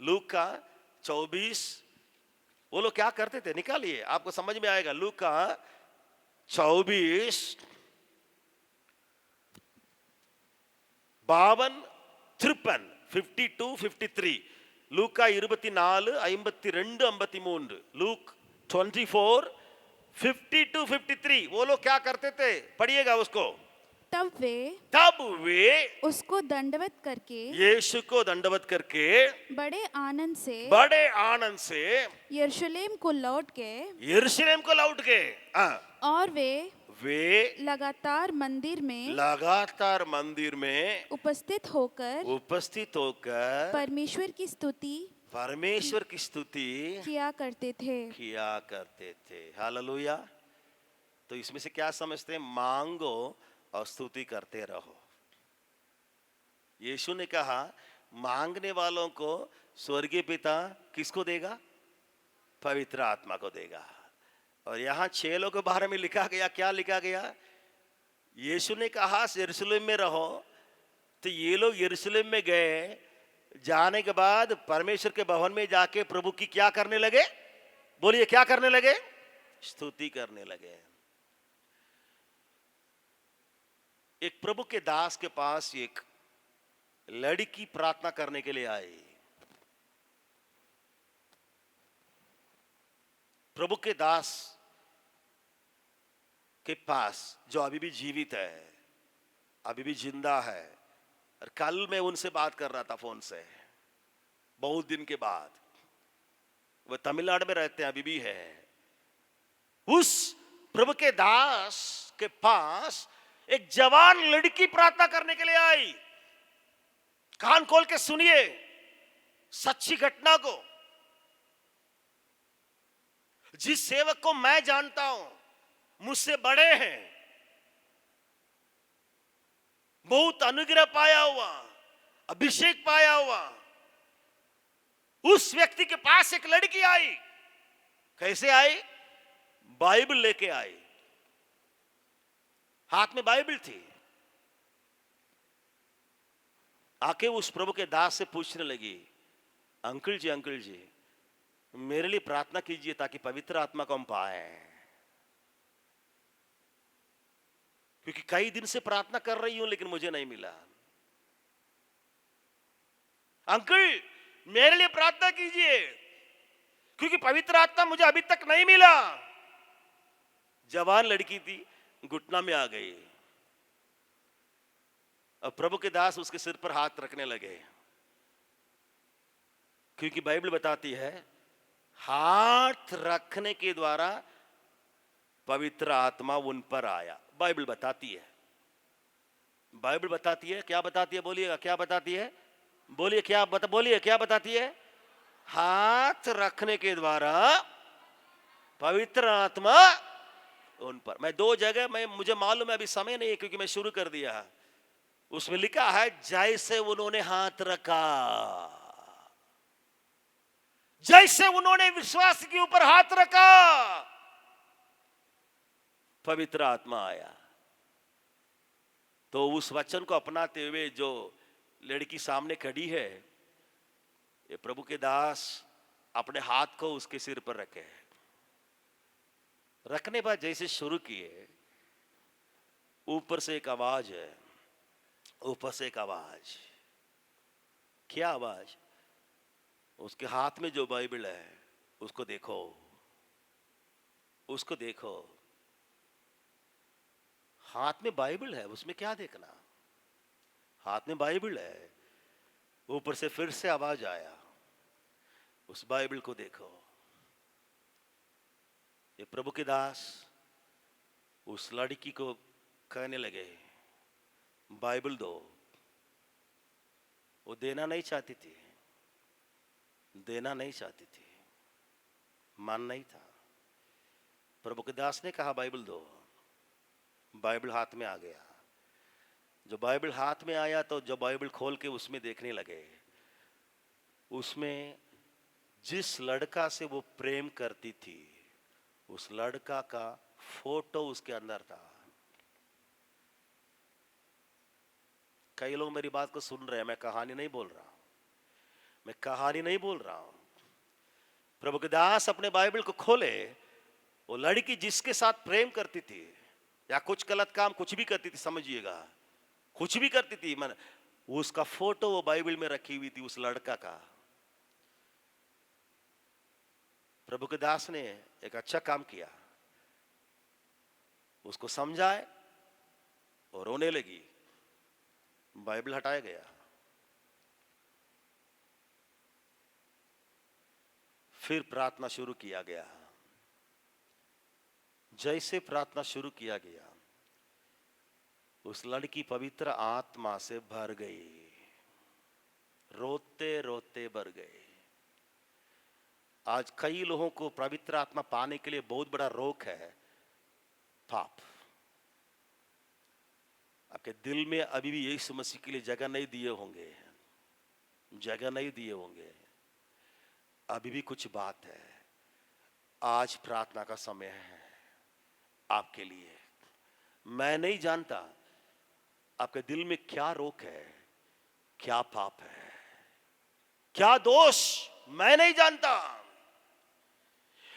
लूका 24, वो लोग क्या करते थे? निकालिए, आपको समझ में आएगा। लूका 24 52 53 52 53, லூக்கா 24 52 53, लूक 24 52 53। वो लोग क्या करते थे? पढ़िएगा उसको। तब वे उसको दंडवत करके, यीशु को दंडवत करके बड़े आनंद से यरूशलेम को लौट गए। और वे लगातार मंदिर में उपस्थित होकर परमेश्वर की स्तुति किया करते थे। हालेलुया। तो इसमें से क्या समझते हैं? मांगो और स्तुति करते रहो। यीशु ने कहा मांगने वालों को स्वर्गीय पिता किसको देगा? पवित्र आत्मा को देगा। और यहाँ 6 लोगों के बारे में लिखा गया। क्या लिखा गया? यीशु ने कहा यरूशलेम में रहो, तो ये लोग यरूशलेम में गए, जाने के बाद परमेश्वर के भवन में जाके प्रभु की क्या करने लगे? बोलिए क्या करने लगे? स्तुति करने लगे। एक प्रभु के दास के पास एक लड़की प्रार्थना करने के लिए आई। प्रभु के दास के पास, जो अभी भी जीवित है, अभी भी जिंदा है, और कल मैं उनसे बात कर रहा था फोन से, बहुत दिन के बाद। वो तमिलनाडु में रहते हैं, अभी भी है। उस प्रभु के दास के पास एक जवान लड़की प्रार्थना करने के लिए आई। कान खोल के सुनिए सच्ची घटना को। जिस सेवक को मैं जानता हूं, मुझसे बड़े हैं, बहुत अनुग्रह पाया हुआ, अभिषेक पाया हुआ, उस व्यक्ति के पास एक लड़की आई। कैसे आई? बाइबल लेके आई, हाथ में बाइबल थी। आके उस प्रभु के दास से पूछने लगी, अंकल जी मेरे लिए प्रार्थना कीजिए ताकि पवित्र आत्मा को हम पाए, क्योंकि कई दिन से प्रार्थना कर रही हूं लेकिन मुझे नहीं मिला। अंकल मेरे लिए प्रार्थना कीजिए क्योंकि पवित्र आत्मा मुझे अभी तक नहीं मिला। जवान लड़की थी, घुटना में आ गई। अब प्रभु के दास उसके सिर पर हाथ रखने लगे, क्योंकि बाइबल बताती है हाथ रखने के द्वारा पवित्र आत्मा उन पर आया। बाइबल बताती है, बाइबल बताती है। क्या बताती है? बोलिएगा क्या बताती है? बोलिए क्या बताती है? हाथ रखने के द्वारा पवित्र आत्मा उन पर। मैं 2 जगह मुझे मालूम है, अभी समय नहीं है क्योंकि मैं शुरू कर दिया। उसमें लिखा है जैसे उन्होंने हाथ रखा, जैसे उन्होंने विश्वास के ऊपर हाथ रखा, पवित्र आत्मा आया। तो उस वचन को अपनाते हुए जो लड़की सामने खड़ी है, ये प्रभु के दास अपने हाथ को उसके सिर पर रखे। रखने बाद जैसे शुरू किए, ऊपर से एक आवाज है, ऊपर से एक आवाज। क्या आवाज? उसके हाथ में जो बाइबल है उसको देखो, उसको देखो। हाथ में बाइबल है, उसमें क्या देखना? हाथ में बाइबल है। ऊपर से फिर से आवाज आया, उस बाइबल को देखो। ये प्रभु के दास उस लड़की को कहने लगे, बाइबल दो। वो देना नहीं चाहती थी, देना नहीं चाहती थी, मन नहीं था। प्रभु के दास ने कहा बाइबल दो। बाइबल हाथ में आ गया। जो बाइबल हाथ में आया तो जो बाइबल खोल के उसमें देखने लगे, उसमें जिस लड़का से वो प्रेम करती थी, उस लड़का का फोटो उसके अंदर था। कई लोग मेरी बात को सुन रहे हैं, मैं कहानी नहीं बोल रहा हूं, मैं कहानी नहीं बोल रहा हूं। प्रभु के दास अपने बाइबल को खोले, वो लड़की जिसके साथ प्रेम करती थी या कुछ गलत काम कुछ भी करती थी, समझिएगा कुछ भी करती थी, मन उसका फोटो वो बाइबल में रखी हुई थी, उस लड़का का। प्रभु के दास ने एक अच्छा काम किया, उसको समझाए और रोने लगी। बाइबल हटाया गया। फिर प्रार्थना शुरू किया गया। जैसे प्रार्थना शुरू किया गया, उस लड़की पवित्र आत्मा से भर गई, रोते रोते भर गए। आज कई लोगों को पवित्र आत्मा पाने के लिए बहुत बड़ा रोक है, पाप। आपके दिल में अभी भी यीशु मसीह के लिए जगह नहीं दिए होंगे, जगह नहीं दिए होंगे। अभी भी कुछ बात है। आज प्रार्थना का समय है आपके लिए। मैं नहीं जानता आपके दिल में क्या रोक है, क्या पाप है, क्या दोष, मैं नहीं जानता।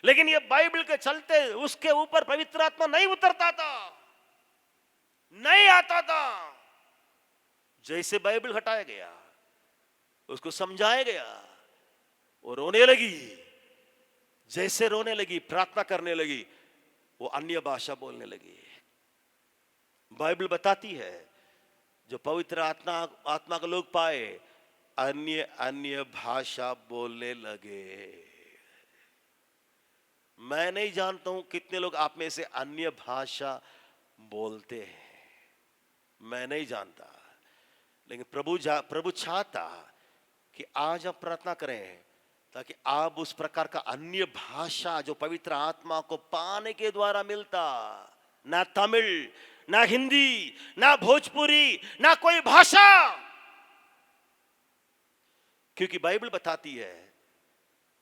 लेकिन ये बाइबल के चलते उसके ऊपर पवित्र आत्मा नहीं उतरता था, नहीं आता था। जैसे बाइबल हटाया गया, उसको समझाया गया, वो रोने लगी। जैसे रोने लगी, प्रार्थना करने लगी, वो अन्य भाषा बोलने लगी। बाइबल बताती है जो पवित्र आत्मा के लोग पाए, अन्य अन्य भाषा बोलने लगे। मैं नहीं जानता हूं कितने लोग आप में से अन्य भाषा बोलते हैं, मैं नहीं जानता। लेकिन प्रभु चाहता कि आज आप प्रार्थना करें ताकि आप उस प्रकार का अन्य भाषा जो पवित्र आत्मा को पाने के द्वारा मिलता, ना तमिल, ना हिंदी, ना भोजपुरी, ना कोई भाषा, क्योंकि बाइबल बताती है।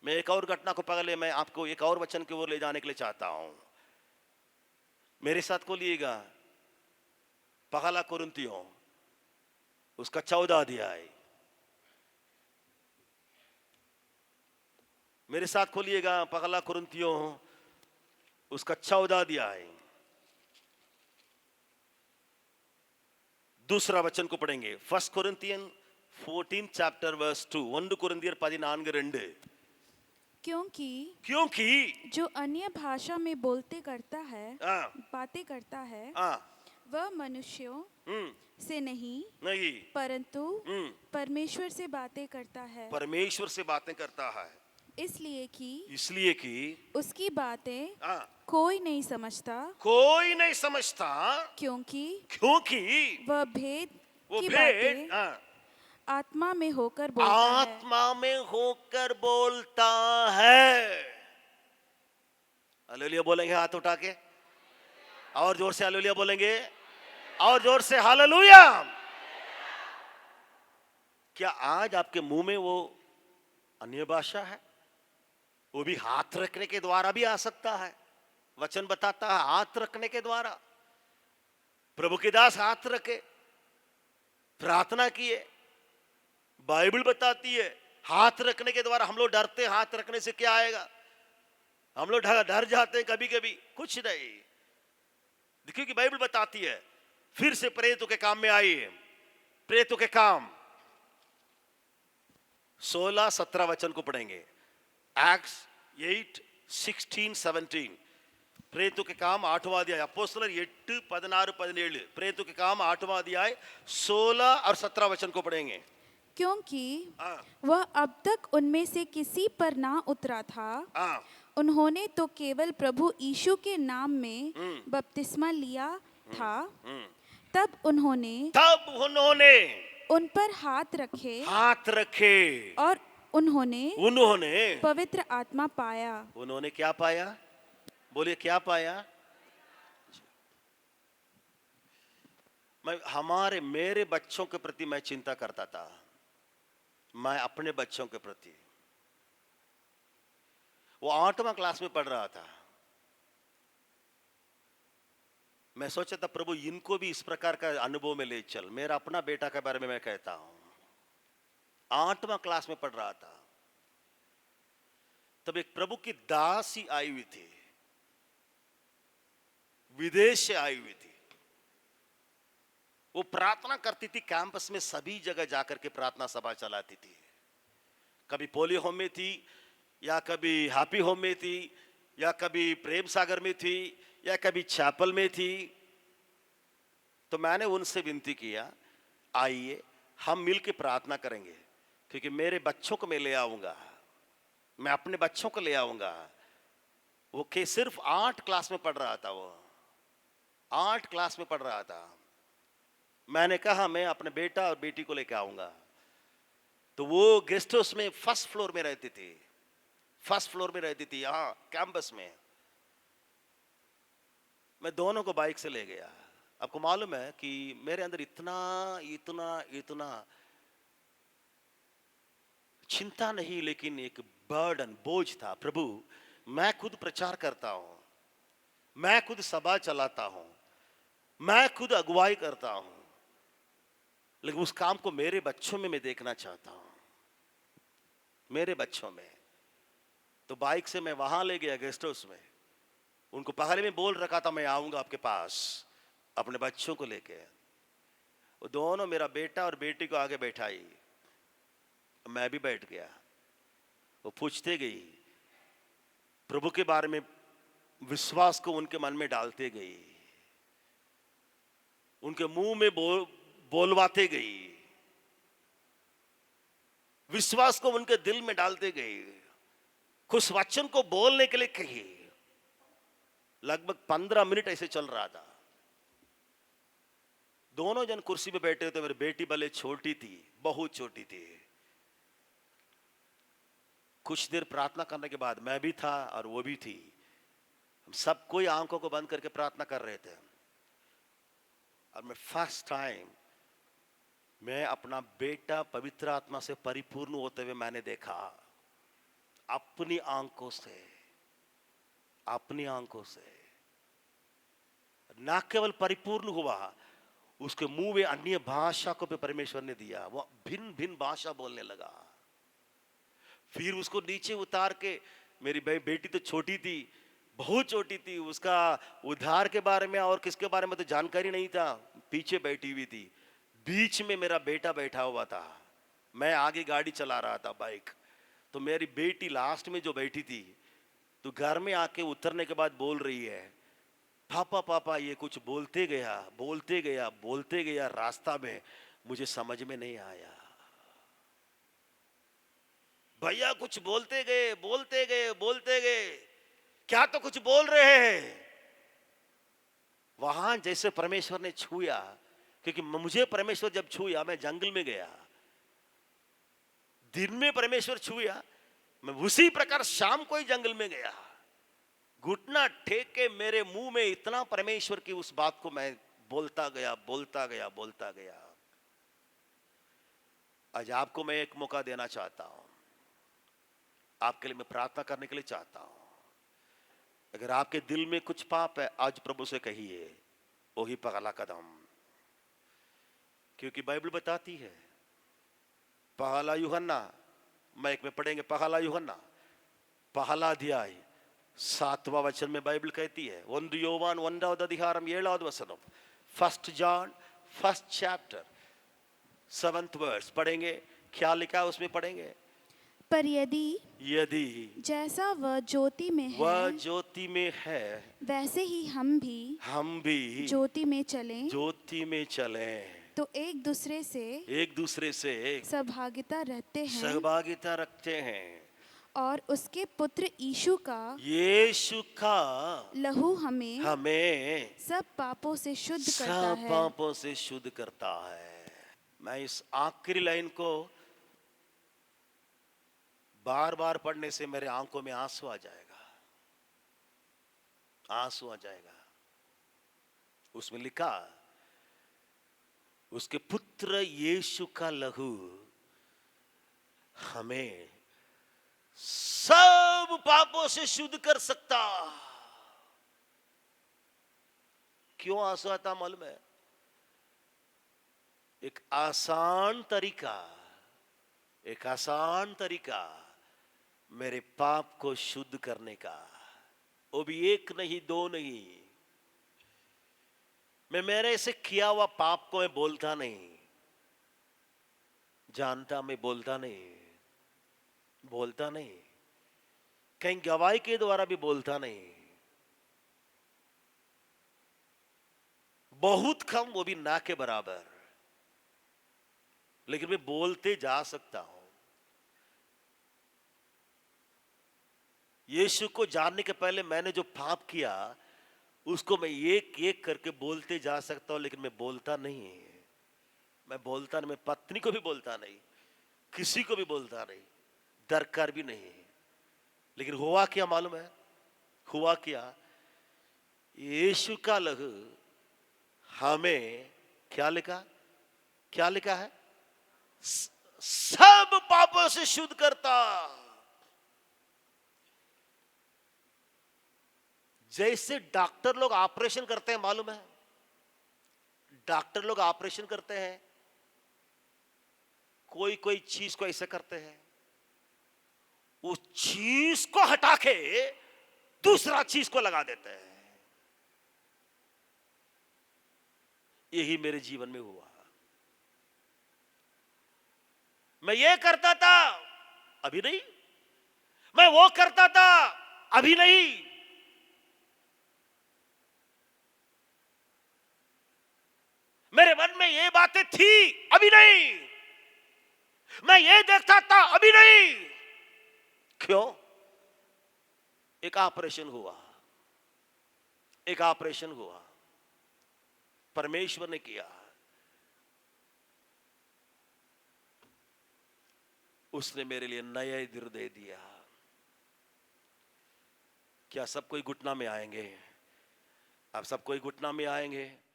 मैं एक और घटना को पहले मैं आपको एक और वचन की ओर ले जाने के लिए चाहता हूं। मेरे साथ को लिएगा पहला कुरिन्थियों उसका 14 अध्याय। मेरे साथ खोलिएगा पहला कुरिन्थियों उसका 14 अध्याय, दूसरा वचन को पढ़ेंगे। 1 Corinthians 14 chapter verse 2, 1 कुरिन्थियर 14:2। क्योंकि जो अन्य भाषा में बातें करता है वह मनुष्यों से नहीं परंतु परमेश्वर से बातें करता है। परमेश्वर से बातें करता है, इसलिए कि उसकी बातें कोई नहीं समझता, क्योंकि वह भेद की बातें आत्मा में होकर बोलता है। हालेलुया बोलेंगे हाथ उठा के, और जोर से हालेलुया बोलेंगे, और जोर से हालेलुया। क्या आज आपके मुंह में वो अन्य भाषा है? वो भी हाथ रखने के द्वारा भी आ सकता है। वचन बताता है हाथ रखने के द्वारा। प्रभु के दास हाथ रखे, प्रार्थना किए। बाइबल बताती है हाथ रखने के द्वारा। हम लोग डरते, हाथ रखने से क्या आएगा? हम लोग डर जाते हैं कभी कभी, कुछ नहीं। देखिए कि बाइबल बताती है। फिर से प्रेरितों के काम में आइए। प्रेरितों के काम 16-17 वचन को पढ़ेंगे। Acts 8:16-17। प्रेरितों के काम 8वां अध्याय, अपोस्तलर 8:16-17। प्रेरितों के काम 8वां अध्याय 16 और 17 वचन को पढ़ेंगे। क्योंकि वह अब तक उनमें से किसी पर ना उतरा था, उन्होंने तो केवल प्रभु यीशु के नाम में बपतिस्मा लिया था। तब उन्होंने उन पर हाथ रखे और उन्होंने पवित्र आत्मा पाया। उन्होंने क्या पाया? बोलिए क्या पाया? मेरे बच्चों के प्रति मैं चिंता करता था। मैं अपने बच्चों के प्रति, वो 8वां क्लास में पढ़ रहा था। मैं सोचा था प्रभु इनको भी इस प्रकार का अनुभव में ले चल। मेरा अपना बेटा के बारे में मैं कहता हूं, 8वां क्लास में पढ़ रहा था। तब एक प्रभु की दासी आई हुई थी, विदेश से आई हुई थी। वो प्रार्थना करती थी कैंपस में, सभी जगह जाकर के प्रार्थना सभा चलाती थी। कभी पोलियो होम में थी, या कभी हैप्पी होम में थी, या कभी प्रेम सागर में थी, या कभी चैपल में थी। तो मैंने उनसे विनती किया, आइए हम मिलकर प्रार्थना करेंगे, क्योंकि मेरे बच्चों को मैं ले आऊंगा, मैं अपने बच्चों को ले आऊंगा। वो के सिर्फ 8 क्लास में पढ़ रहा था, वो 8 क्लास में पढ़ रहा था। मैंने कहा मैं अपने बेटा और बेटी को लेकर आऊंगा। तो वो गेस्ट हाउस में फर्स्ट फ्लोर में रहती थी, यहाँ कैंपस में। मैं दोनों को बाइक से ले गया। आपको मालूम है कि मेरे अंदर इतना चिंता नहीं, लेकिन एक बर्डन, बोझ था। प्रभु मैं खुद प्रचार करता हूं, मैं खुद सभा चलाता हूं, मैं खुद अगुवाई करता हूं, लेकिन उस काम को मेरे बच्चों में मैं देखना चाहता हूं, मेरे बच्चों में। तो बाइक से मैं वहां ले गया गेस्ट हाउस में, उनको पहले में बोल रखा था मैं आऊंगा आपके पास अपने बच्चों को लेके। वो दोनों, मेरा बेटा और बेटी को आगे बैठाई, मैं भी बैठ गया। वो पूछते गई, प्रभु के बारे में विश्वास को उनके मन में डालते गई, उनके मुंह में बोलवाते गई, विश्वास को उनके दिल में डालते गई, कुछ वचन को बोलने के लिए कही। लगभग 15 मिनट ऐसे चल रहा था। दोनों जन कुर्सी पे बैठे थे। मेरी बेटी भले छोटी थी, बहुत छोटी थी। कुछ देर प्रार्थना करने के बाद मैं भी था और वो भी थी, हम सब कोई आंखों को बंद करके प्रार्थना कर रहे थे। और मैं फर्स्ट टाइम मैं अपना बेटा पवित्र आत्मा से परिपूर्ण होते हुए मैंने देखा, अपनी आंखों से, अपनी आंखों से। ना केवल परिपूर्ण हुआ, उसके मुंह में अन्य भाषा को भी परमेश्वर ने दिया। वो भिन्न भिन्न भाषा बोलने लगा। फिर उसको नीचे उतार के, मेरी बेटी तो छोटी थी, बहुत छोटी थी, उसका उद्धार के बारे में और किसके बारे में तो जानकारी नहीं था, पीछे बैठी हुई थी। बीच में मेरा बेटा बैठा हुआ था, मैं आगे गाड़ी चला रहा था बाइक। तो मेरी बेटी लास्ट में जो बैठी थी, तो घर में आके उतरने के बाद बोल रही है, पापा पापा ये कुछ बोलते गया बोलते गया बोलते गया, रास्ता में मुझे समझ में नहीं आया। भैया कुछ बोलते गए बोलते गए बोलते गए, क्या तो कुछ बोल रहे हैं। वहां जैसे परमेश्वर ने छुआ, क्योंकि मुझे परमेश्वर जब छुआ, मैं जंगल में गया, दिन में परमेश्वर छुआ, मैं उसी प्रकार शाम को ही जंगल में गया, घुटना टेक के मेरे मुंह में इतना परमेश्वर की उस बात को मैं बोलता गया बोलता गया बोलता गया। आज आपको मैं एक मौका देना चाहता हूं, आपके लिए मैं प्रार्थना करने के लिए चाहता हूं। अगर आपके दिल में कुछ पाप है, आज प्रभु से कहिए, वही पहला कदम। क्योंकि बाइबल बताती है, पहला यूहन्ना, माइक में पढ़ेंगे, पहला यूहन्ना पहला अध्याय 7वां वचन में बाइबल कहती है, 1 யோவான் 1வது அதிகாரம் 7வது वचனம், 1 John 1st chapter 7th verse पढ़ेंगे। क्या लिखा उसमें पढ़ेंगे, पर यदि जैसा वह ज्योति में है, वह ज्योति में है, वैसे ही हम भी ज्योति में चलें, तो एक दूसरे से सहभागिता रखते हैं, और उसके पुत्र यीशु का लहू हमें सब पापों से शुद्ध करता है। मैं इस आखिरी लाइन को बार बार पढ़ने से मेरे आंखों में आंसू आ जाएगा, आंसू आ जाएगा। उसमें लिखा, उसके पुत्र यीशु का लहू हमें सब पापों से शुद्ध कर सकता। क्यों आंसू आता मालूम है? एक आसान तरीका मेरे पाप को शुद्ध करने का, वो भी एक नहीं दो नहीं। मैं मेरे से किया हुआ पाप को मैं बोलता नहीं, जानता, मैं बोलता नहीं, कहीं गवाही के द्वारा भी बोलता नहीं, बहुत कम, वो भी ना के बराबर, लेकिन मैं बोलते जा सकता हूं। यीशु को जानने के पहले मैंने जो पाप किया, उसको मैं एक एक करके बोलते जा सकता हूं, लेकिन मैं बोलता नहीं। मैं पत्नी को भी बोलता नहीं, किसी को भी बोलता नहीं, दरकार भी नहीं। लेकिन हुआ क्या मालूम है? हुआ क्या? यीशु का लहू हमें क्या लिखा है? सब पापों से शुद्ध करता। जैसे डॉक्टर लोग ऑपरेशन करते हैं, मालूम है? डॉक्टर लोग ऑपरेशन करते हैं, कोई कोई चीज को ऐसे करते हैं, उस चीज को हटा के दूसरा चीज को लगा देते हैं। यही मेरे जीवन में हुआ। मैं ये करता था, अभी नहीं। मैं वो करता था, अभी नहीं। मेरे मन में ये बातें थी, अभी नहीं। मैं ये देखता था, अभी नहीं। क्यों? एक ऑपरेशन हुआ, एक ऑपरेशन हुआ, परमेश्वर ने किया। उसने मेरे लिए नया दिल दे दिया। क्या सब कोई घुटना में आएंगे? आप सब कोई घुटना में आएंगे?